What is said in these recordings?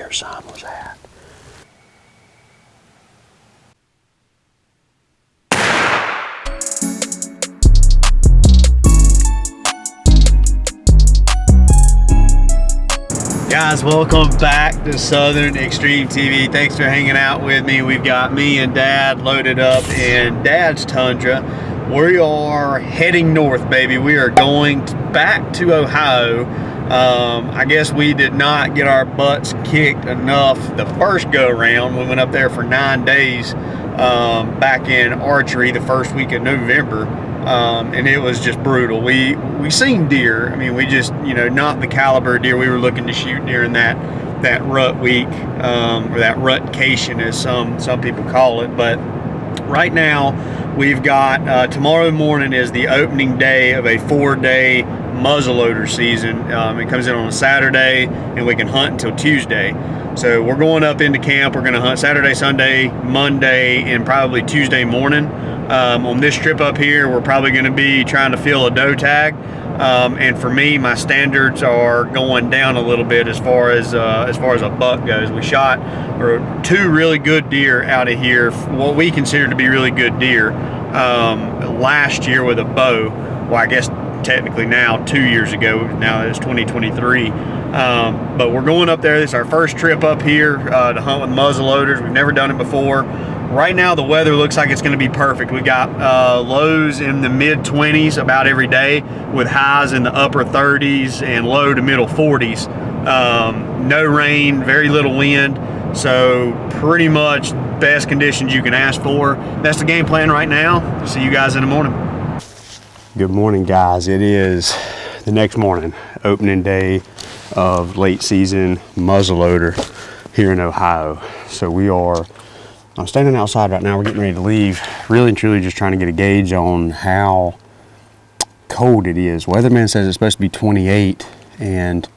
their son was at. Guys, welcome back to Southern Extreme TV. Thanks for hanging out with me. We've got me and Dad loaded up in Dad's Tundra. We are heading north, baby. We are going back to Ohio. I guess we did not get our butts kicked enough the first go around. We went up there for 9 days back in archery the first week of November. And it was just brutal. We seen deer. I mean, we just, not the caliber deer we were looking to shoot during that rut week, or that rutcation as some people call it. But right now we've got tomorrow morning is the opening day of a 4-day muzzleloader season. It comes in on a Saturday and we can hunt until Tuesday. So we're going up into camp. We're going to hunt Saturday, Sunday, Monday, and probably Tuesday morning. On this trip up here, we're probably going to be trying to fill a doe tag. And for me, my standards are going down a little bit as far as a buck goes. We shot 2 really good deer out of here, what we consider to be really good deer, last year with a bow. Well, I guess technically now 2 years ago. Now it's 2023. But we're going up there. This is our first trip up here to hunt with muzzleloaders. We've never done it before. Right now the weather looks like it's going to be perfect. We got lows in the mid-20s about every day with highs in the upper 30s and low to middle 40s. No rain, very little wind, so pretty much best conditions you can ask for. That's the game plan right now. See you guys in the morning. Good morning, guys. It is the next morning, opening day of late season muzzleloader here in Ohio. So I'm standing outside right now. We're getting ready to leave. Really and truly just trying to get a gauge on how cold it is. Weatherman says it's supposed to be 28, and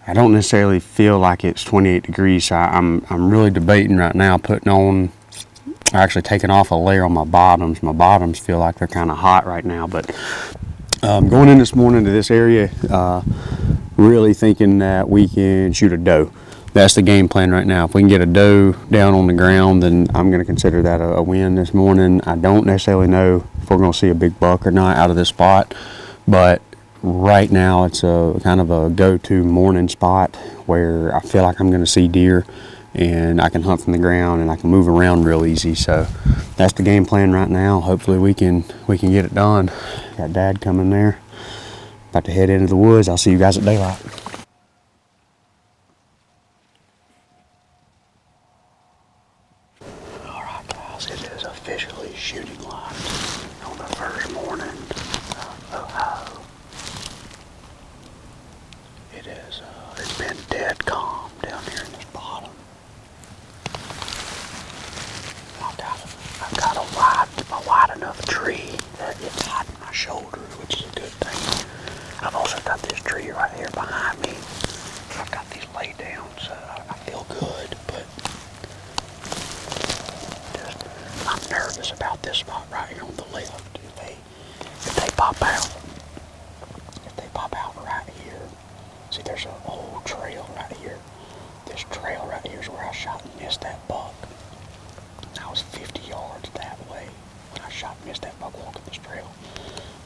I don't necessarily feel like it's 28 degrees. So I'm really debating right now actually taking off a layer on my bottoms. My bottoms feel like they're kind of hot right now, but going in this morning to this area, really thinking that we can shoot a doe. That's the game plan right now. If we can get a doe down on the ground, then I'm going to consider that a win this morning. I don't necessarily know if we're going to see a big buck or not out of this spot, but right now it's a kind of a go-to morning spot where I feel like I'm going to see deer and I can hunt from the ground and I can move around real easy. So that's the game plan right now. Hopefully we can get it done. Got Dad coming there. About to head into the woods. I'll see you guys at daylight. It is officially shooting lights on the first morning of Ohio. It's been dead calm down here in this bottom. I've got a wide enough tree that it's hiding my shoulders, which is a good thing. I've also got this tree right here behind me. I've got these laid down, so I feel good, but I'm nervous about this spot right here on the left. If they pop out right here, see there's an old trail right here. This trail right here is where I shot and missed that buck. I was 50 yards that way when I shot and missed that buck walking this trail.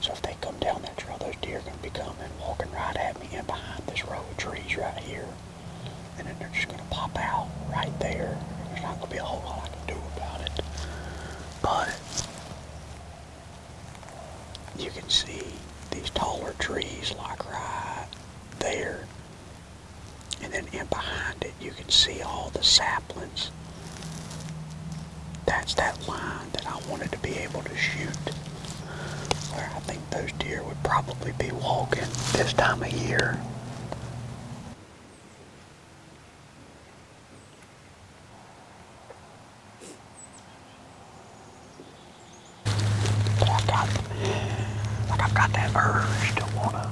So if they come down that trail, those deer are going to be coming, walking right at me in behind this row of trees right here. And then they're just going to pop out right there. There's not going to be a whole lot I can do about it. But you can see these taller trees like right there. And then in behind it, you can see all the saplings. That's that line that I wanted to be able to shoot. Where I think those deer would probably be walking this time of year. I've got that urge to wanna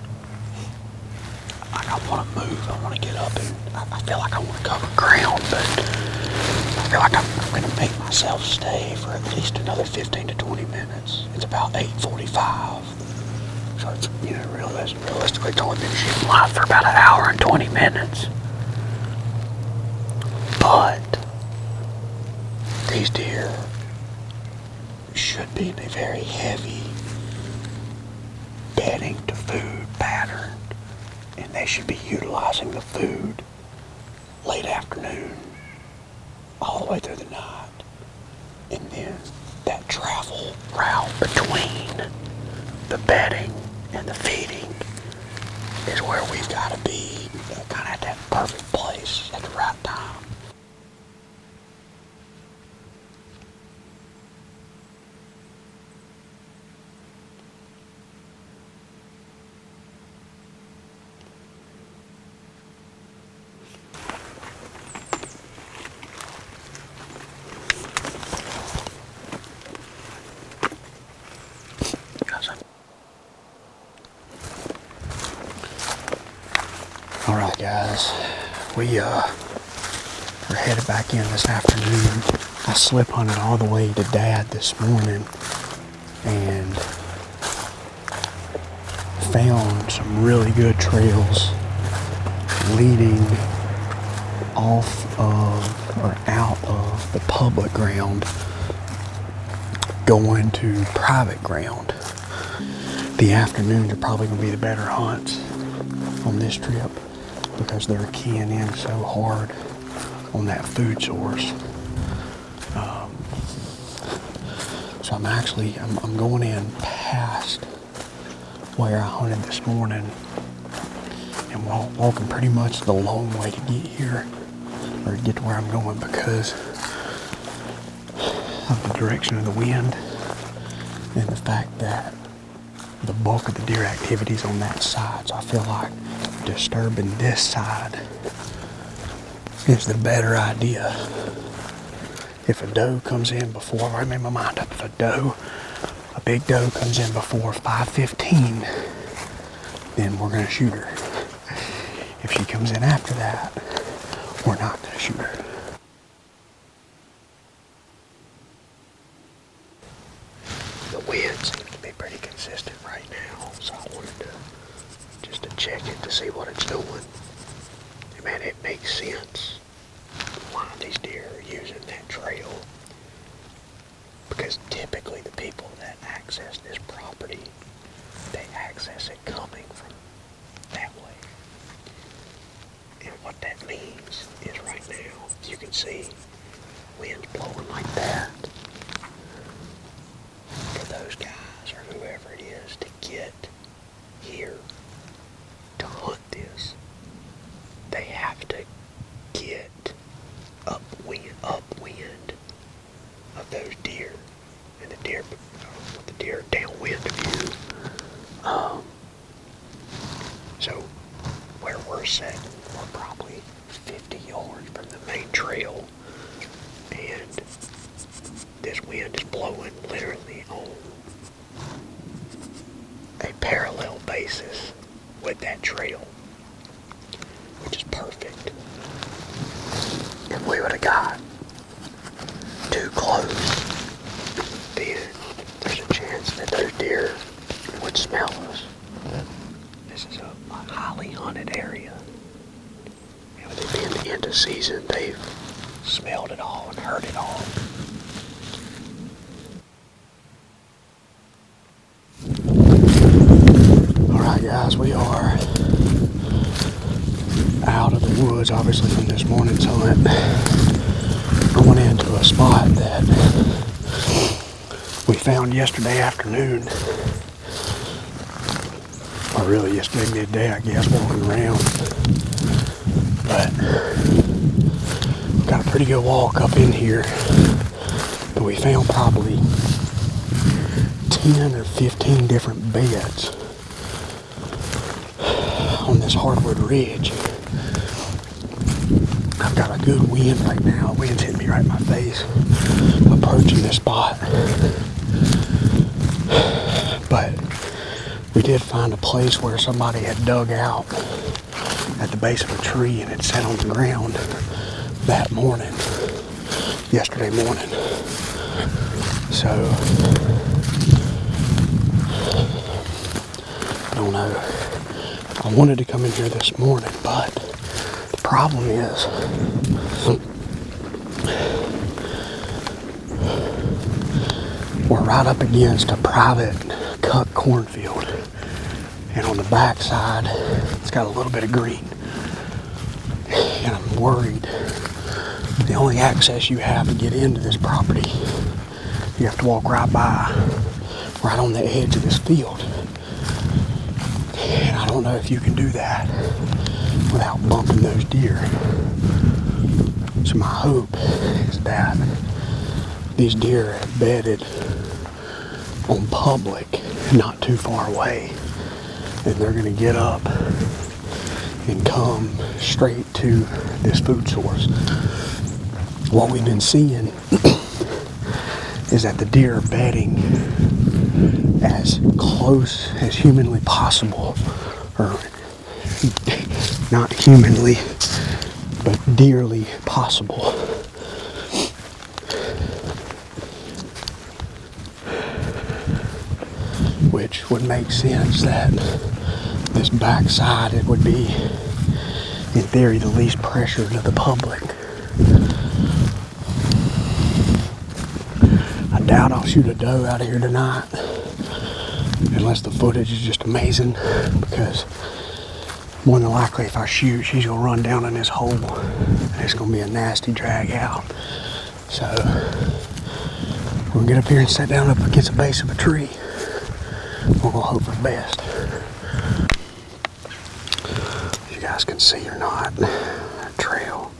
move. I wanna get up and I feel like I wanna cover ground, but I feel like I'm gonna make myself stay for at least another 15 to 20 minutes. It's about 8:45. So it's, realistically it's only been shooting live for about an hour and 20 minutes. But these deer should be in a very heavy bedding to food pattern, and they should be utilizing the food late afternoon all the way through the night. And then that travel route between the bedding and the feeding is where we've got to be, kind of at that perfect place at the right time. Alright guys, we are headed back in this afternoon. I slip hunted all the way to Dad this morning and found some really good trails leading off of or out of the public ground going to private ground. The afternoons are probably going to be the better hunts on this trip because they're keying in so hard on that food source. So I'm going in past where I hunted this morning and walking pretty much the long way to get here or to get to where I'm going because of the direction of the wind and the fact that the bulk of the deer activity is on that side. So I feel like disturbing this side is the better idea. If a doe comes in before, I made my mind up, if a big doe comes in before 5:15, then we're going to shoot her. If she comes in after that, we're not going to shoot her. The wind seems to be pretty consistent right now, so I wanted to check it to see what it's doing. And man, it makes sense why these deer are using that trail. Because typically the people that access this property, they access it coming from that way. And what that means is right now, you can see wind's blowing like that. For those guys or whoever it is to get here to hunt this, they have to get upwind of those deer, and the deer downwind of you. So where we're sitting, we're probably 50 yards from the main trail, and this wind is blowing literally on a parallel basis with that trail, which is perfect. If we would have got too close, then there's a chance that those deer would smell us. This is a highly hunted area. And with it being the end of season, they've smelled it all and heard it all. Alright guys, we are out of the woods, obviously, from this morning's hunt. Going into a spot that we found yesterday afternoon. Or really yesterday midday, I guess, walking around. But got a pretty good walk up in here. And we found probably 10 or 15 different beds on this hardwood ridge. I've got a good wind right now. The wind's hitting me right in my face. Approaching this spot. But we did find a place where somebody had dug out at the base of a tree and had sat on the ground that morning, yesterday morning. So, I don't know. I wanted to come in here this morning, but the problem is we're right up against a private cut cornfield. And on the back side, it's got a little bit of green. And I'm worried the only access you have to get into this property, you have to walk right on the edge of this field. And I don't know if you can do that without bumping those deer. So my hope is that these deer have bedded on public, not too far away, and they're going to get up and come straight to this food source. What we've been seeing is that the deer are bedding as close as humanly possible, or not humanly, but dearly possible. Which would make sense that this backside, it would be, in theory, the least pressure to the public. I doubt I'll shoot a doe out of here tonight, unless the footage is just amazing, because more than likely if I shoot, she's going to run down in this hole, and it's going to be a nasty drag out. So, we're going to get up here and sit down up against the base of a tree. We're going to hope for the best. If you guys can see or not, that trail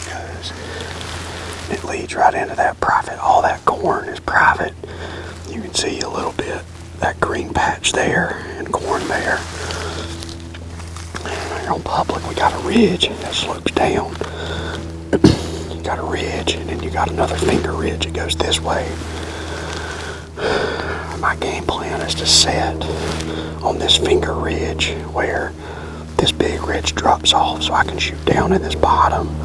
goes, it leads right into that private. All that corn is private. You can see a little bit, that green patch there and corn there. And on public, we got a ridge that slopes down. You got a ridge, and then you got another finger ridge that goes this way. My game plan is to set on this finger ridge where this big ridge drops off, so I can shoot down in this bottom,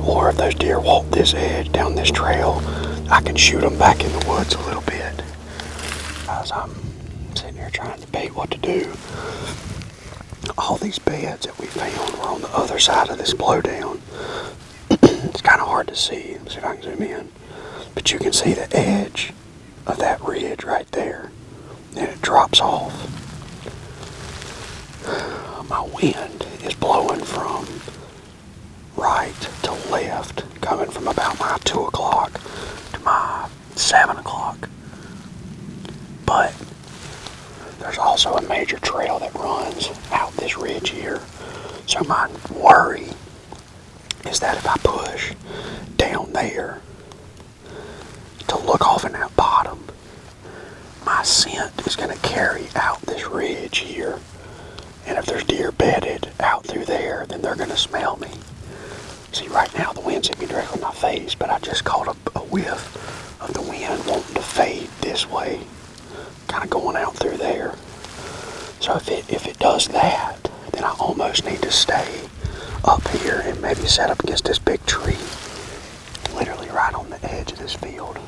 or if those deer walk this edge down this trail, I can shoot them back in the woods a little bit. As I'm sitting here trying to debate what to do, all these beds that we found were on the other side of this blowdown. It's kind of hard to see. Let's see if I can zoom in. But you can see the edge of that ridge right there, and it drops off. My wind is blowing from right to left, coming from about my 2 o'clock to my 7 o'clock. But there's also a major trail that runs out this ridge here. So my worry is that if I push down there to look off in that bottom, my scent is going to carry out this ridge here. And if there's deer bedded out through there, then they're going to smell me. See, right now the wind's hit me directly in my face, but I just caught a whiff of the wind wanting to fade this way, kind of going out through there. So if it does that, then I almost need to stay up here and maybe set up against this big tree, literally right on the edge of this field.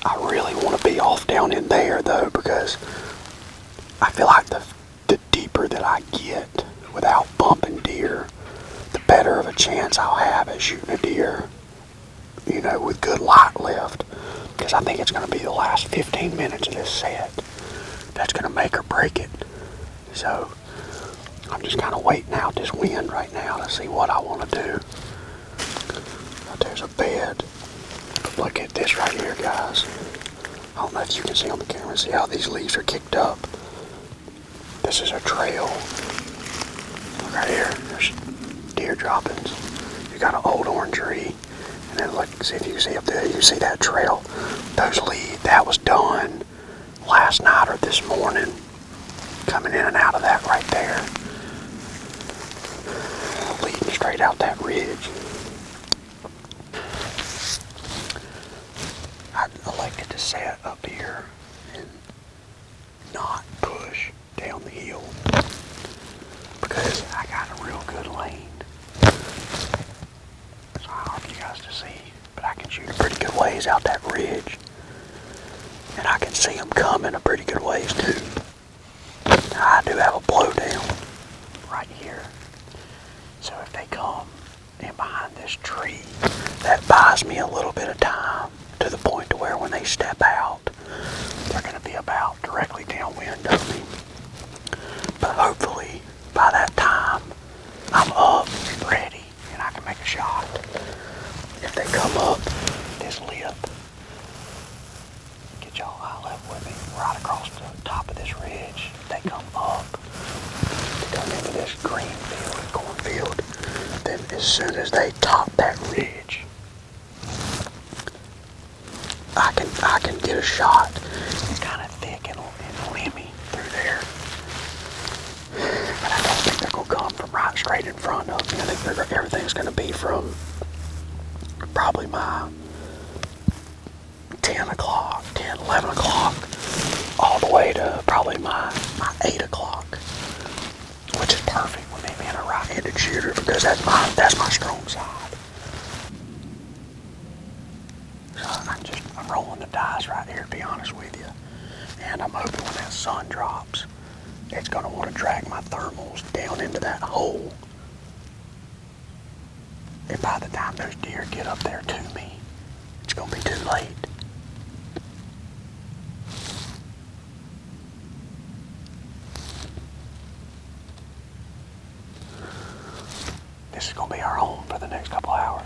I really want to be off down in there though, because I feel like the deeper that I get without bumping deer, the better of a chance I'll have at shooting a deer, you know, with good light left. Because I think it's going to be the last 15 minutes of this set that's going to make or break it. So I'm just kind of waiting out this wind right now to see what I want to do. But there's a bed. Look at this right here, guys. I don't know if you can see on the camera. See how these leaves are kicked up? This is a trail. Look right here. There's deer droppings. You got an old orange tree. And then look, see if you can see up there. You see that trail? Those leaves, that was done last night or this morning. Coming in and out of that right there. Leading straight out that ridge. I elected to set up here and not push down the hill because I got a real good lane. So I hope you guys to see, but I can shoot a pretty good ways out that ridge, and I can see them coming a pretty good ways too. Now, I do have a blowdown right here, so if they come in behind this tree, that buys me a little bit of time to the point to where they step out, they're going to be about directly downwind of me. But hopefully, by that time, I'm up and ready, and I can make a shot. If they come up this lip, get y'all eye level with me, right across the top of this ridge. If they come up, they come into this green field, cornfield, then as soon as they top that ridge, I can get a shot. It's kind of thick and limmy through there. But I don't think they're going to come from right straight in front of me. I think everything's going to be from probably my 10 o'clock, 10, 11 o'clock, all the way to probably my 8 o'clock, which is perfect with me being a right-handed shooter because that's my strong side. So I'm rolling the dice right here, to be honest with you. And I'm hoping when that sun drops, it's going to want to drag my thermals down into that hole. And by the time those deer get up there to me, it's going to be too late. This is going to be our home for the next couple hours.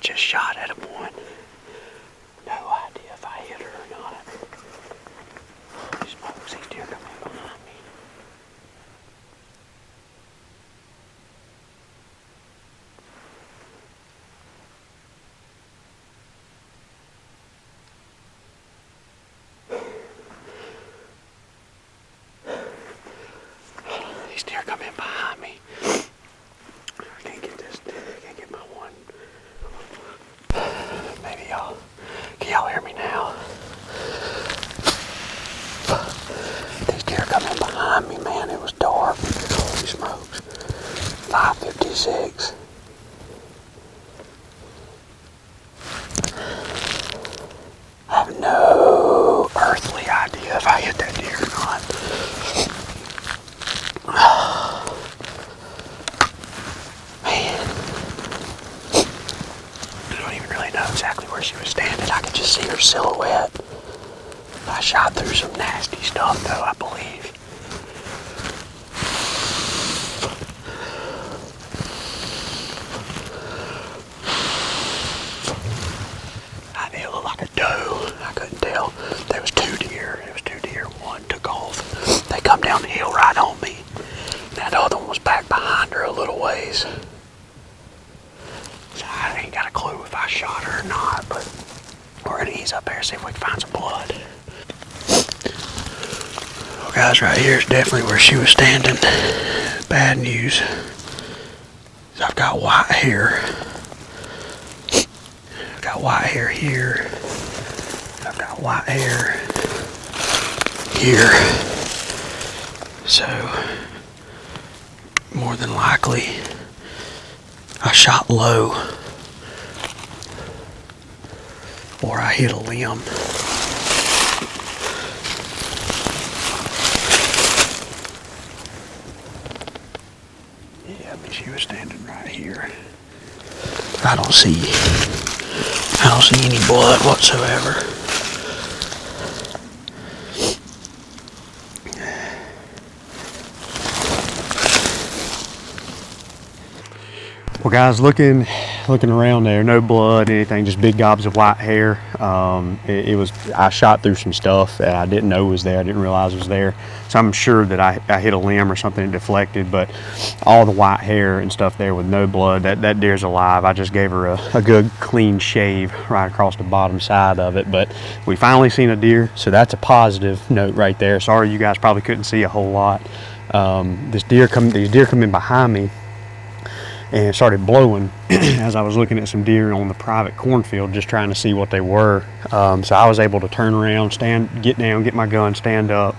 Just shot at one. No idea if I hit her or not. Holy smokes, these deer coming behind me. These deer come in behind me. I can't get this. I can't get my one. Maybe can y'all hear me now? These deer coming behind me, man. It was dark. Holy smokes. 5:56. I have no earthly idea if I hit that deer or not. Man. I don't even really know exactly where she was standing. I could just see her silhouette. I shot through some nasty stuff, though, I believe. knees up there, see if we can find some blood. Well, guys, right here is definitely where she was standing. Bad news. I've got white hair. I've got white hair here. I've got white hair here. So, more than likely, I shot low or I hit a limb. Yeah, I mean, she was standing right here. I don't see any blood whatsoever. Well, guys, looking around there, no blood, anything, just big gobs of white hair. I shot through some stuff that I didn't know was there. I didn't realize was there. So I'm sure that I hit a limb or something and deflected, but all the white hair and stuff there with no blood, that deer's alive. I just gave her a good clean shave right across the bottom side of it, but we finally seen a deer, so that's a positive note right there. Sorry you guys probably couldn't see a whole lot. These deer come in behind me and it started blowing as I was looking at some deer on the private cornfield, just trying to see what they were. So I was able to turn around, get down, get my gun, stand up,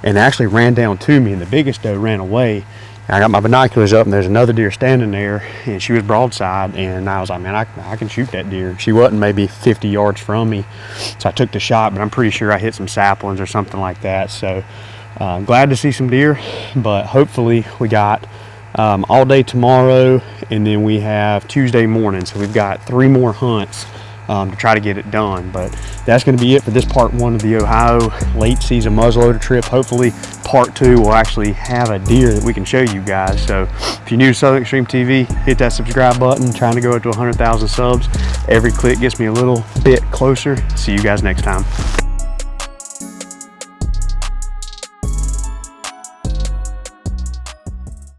and actually ran down to me, and the biggest doe ran away. I got my binoculars up, and there's another deer standing there, and she was broadside, and I was like, man, I can shoot that deer. She wasn't maybe 50 yards from me, so I took the shot, but I'm pretty sure I hit some saplings or something like that. So glad to see some deer, but hopefully we got all day tomorrow, and then we have Tuesday morning, so we've got 3 more hunts to try to get it done. But that's going to be it for this part 1 of the Ohio late season muzzleloader trip. Hopefully part 2 will actually have a deer that we can show you guys. So if you're new to Southern Extreme TV, hit that subscribe button. Trying to go up to 100,000 subs. Every click gets me a little bit closer. See you guys next time.